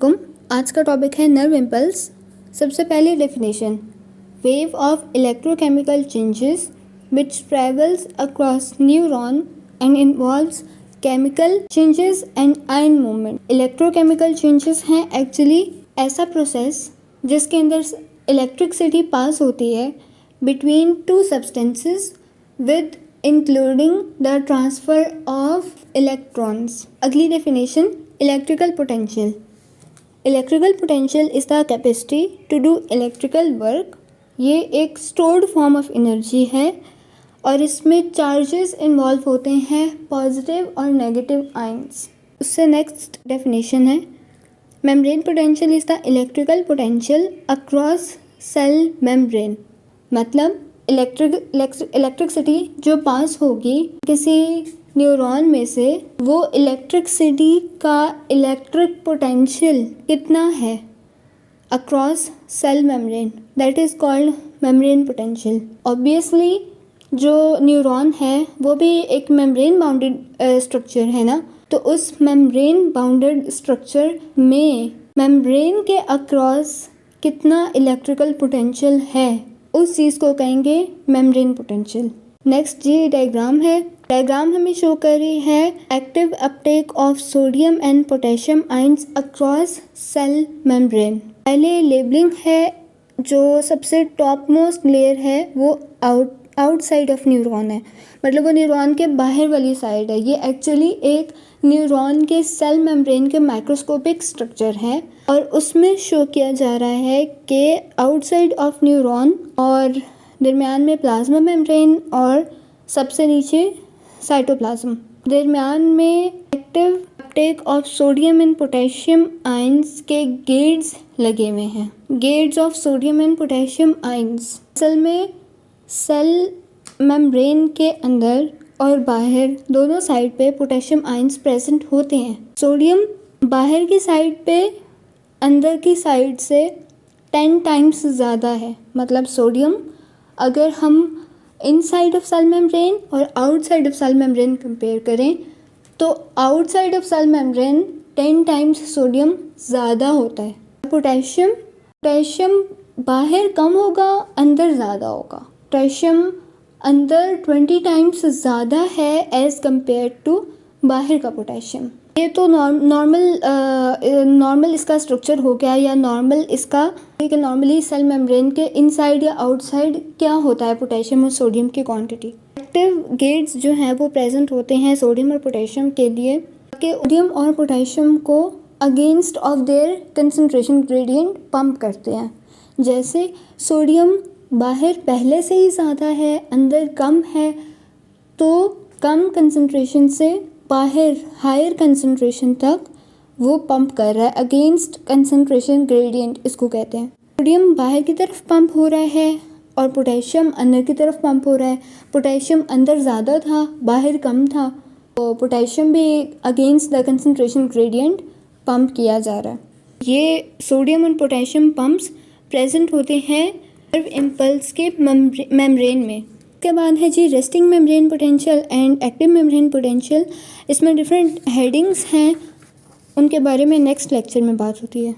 वालेकुम। आज का टॉपिक है नर्व इम्पल्स। सबसे पहले definition, wave of electrochemical changes which travels across neuron and involves chemical changes and ion movement. Electrochemical changes हैं एक्चुअली ऐसा प्रोसेस जिसके अंदर इलेक्ट्रिसिटी पास होती है between two substances with including the transfer of electrons. अगली definition, electrical potential. Electrical potential is the capacity to do electrical work. ये एक stored form of energy है और इसमें चार्जेस इन्वॉल्व होते हैं, पॉजिटिव और नेगेटिव आयंस। उससे नेक्स्ट डेफिनेशन है, membrane potential is the electrical potential across cell membrane. मतलब इलेक्ट्रिसिटी जो पास होगी किसी न्यूरॉन में से, वो इलेक्ट्रिसिटी का इलेक्ट्रिक पोटेंशियल कितना है across cell membrane, that is called membrane potential. Obviously जो न्यूरॉन है वो भी एक मेम्ब्रेन बाउंडेड स्ट्रक्चर है ना, तो उस मेम्ब्रेन बाउंडेड स्ट्रक्चर में मेम्ब्रेन के अक्रॉस कितना इलेक्ट्रिकल पोटेंशियल है, उस चीज़ को कहेंगे मेम्ब्रेन पोटेंशियल। नेक्स्ट ये डायग्राम है। डायग्राम हमें शो कर रही है active uptake of sodium and potassium ions across cell membrane. पहले लेबलिंग है, जो सबसे टॉप मोस्ट लेयर है वो आउटसाइड ऑफ न्यूरॉन है, मतलब वो न्यूरॉन के बाहर वाली साइड है। ये एक्चुअली एक न्यूरॉन के सेल मेम्ब्रेन के माइक्रोस्कोपिक स्ट्रक्चर है और उसमें शो किया जा रहा है कि आउटसाइड ऑफ न्यूरॉन और दरमियान में प्लाज्मा मेम्ब्रेन और सबसे नीचे साइटोप्लाज्म, दरमियान में active uptake of sodium and potassium ions के गेट्स लगे हुए हैं। Gates of sodium and potassium ions असल में सेल मेम्ब्रेन के अंदर और बाहर दोनों साइड पे पोटेशियम आयंस प्रेजेंट होते हैं। सोडियम बाहर की साइड पे अंदर की साइड से 10 टाइम्स ज़्यादा है। मतलब सोडियम अगर हम इनसाइड ऑफ सेल मेम्ब्रेन और outside of cell membrane compare करें तो outside of cell membrane 10 times sodium ज़्यादा होता है। पोटेशियम बाहर कम होगा, अंदर ज़्यादा होगा। पोटेशियम अंदर 20 टाइम्स ज़्यादा है एज़ कम्पेयर टू बाहर का पोटेशियम। ये तो नॉर्मल इसका स्ट्रक्चर हो गया, या नॉर्मल इसका कि नॉर्मली सेल मेम्ब्रेन के इनसाइड या आउटसाइड क्या होता है पोटेशियम और सोडियम की क्वांटिटी। एक्टिव गेट्स जो हैं वो प्रेजेंट होते हैं सोडियम और पोटेशियम के लिए, कि सोडियम और पोटेशियम को against of their concentration gradient pump करते हैं। जैसे सोडियम बाहर पहले से ही ज़्यादा है, अंदर कम है, तो कम कंसंट्रेशन से बाहर हायर कंसंट्रेशन तक वो पंप कर रहा है, अगेंस्ट कंसंट्रेशन ग्रेडियंट इसको कहते हैं। सोडियम बाहर की तरफ पंप हो रहा है और पोटेशियम अंदर की तरफ पंप हो रहा है। पोटेशियम अंदर ज़्यादा था, बाहर कम था, तो पोटेशियम भी against the concentration gradient pump किया जा रहा है। ये सोडियम और पोटेशियम पंप्स प्रेजेंट होते हैं नर्व इम्पल्स के मेम्ब्रेन में। उसके बाद है जी resting membrane potential and active membrane potential. इसमें डिफरेंट हेडिंग्स हैं, उनके बारे में नेक्स्ट लेक्चर में बात होती है।